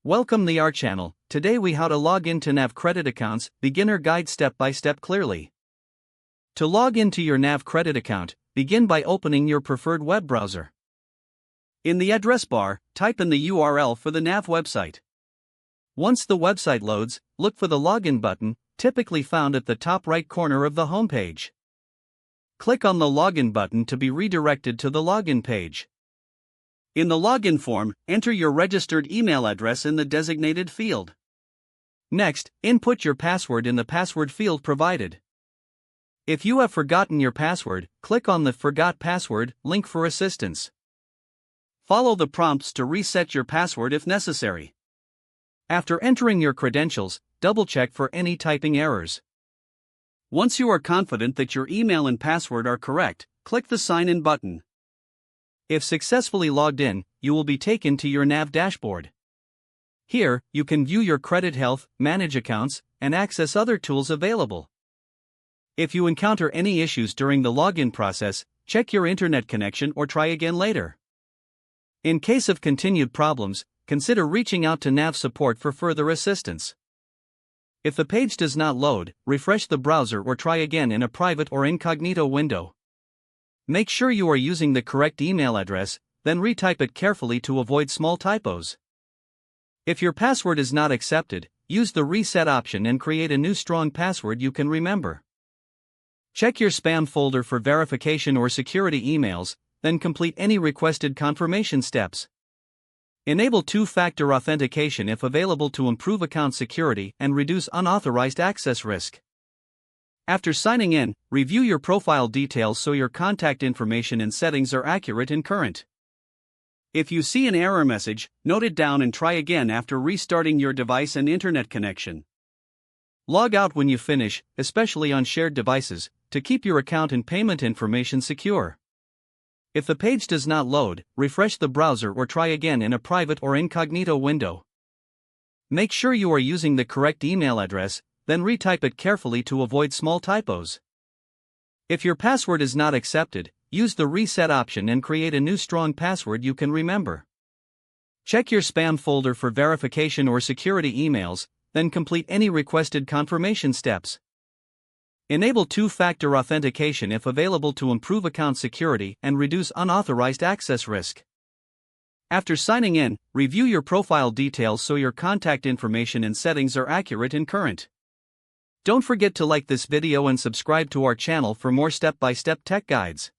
Welcome to our channel. Today we how to log into NAV credit accounts, beginner guide step by step clearly. To log into your NAV credit account, begin by opening your preferred web browser. In the address bar, type in the URL for the NAV website. Once the website loads, look for the login button, typically found at the top right corner of the homepage. Click on the login button to be redirected to the login page. In the login form, enter your registered email address in the designated field. Next, input your password in the password field provided. If you have forgotten your password, click on the Forgot Password link for assistance. Follow the prompts to reset your password if necessary. After entering your credentials, double-check for any typing errors. Once you are confident that your email and password are correct, click the Sign In button. If successfully logged in, you will be taken to your NAV dashboard. Here, you can view your credit health, manage accounts, and access other tools available. If you encounter any issues during the login process, check your internet connection or try again later. In case of continued problems, consider reaching out to NAV support for further assistance. If the page does not load, refresh the browser or try again in a private or incognito window. Make sure you are using the correct email address, then retype it carefully to avoid small typos. If your password is not accepted, use the reset option and create a new strong password you can remember. Check your spam folder for verification or security emails, then complete any requested confirmation steps. Enable two-factor authentication if available to improve account security and reduce unauthorized access risk. After signing in, review your profile details so your contact information and settings are accurate and current. If you see an error message, note it down and try again after restarting your device and internet connection. Log out when you finish, especially on shared devices, to keep your account and payment information secure. If the page does not load, refresh the browser or try again in a private or incognito window. Make sure you are using the correct email address, then retype it carefully to avoid small typos. If your password is not accepted, use the reset option and create a new strong password you can remember. Check your spam folder for verification or security emails, then complete any requested confirmation steps. Enable two-factor authentication if available to improve account security and reduce unauthorized access risk. After signing in, review your profile details so your contact information and settings are accurate and current. Don't forget to like this video and subscribe to our channel for more step-by-step tech guides.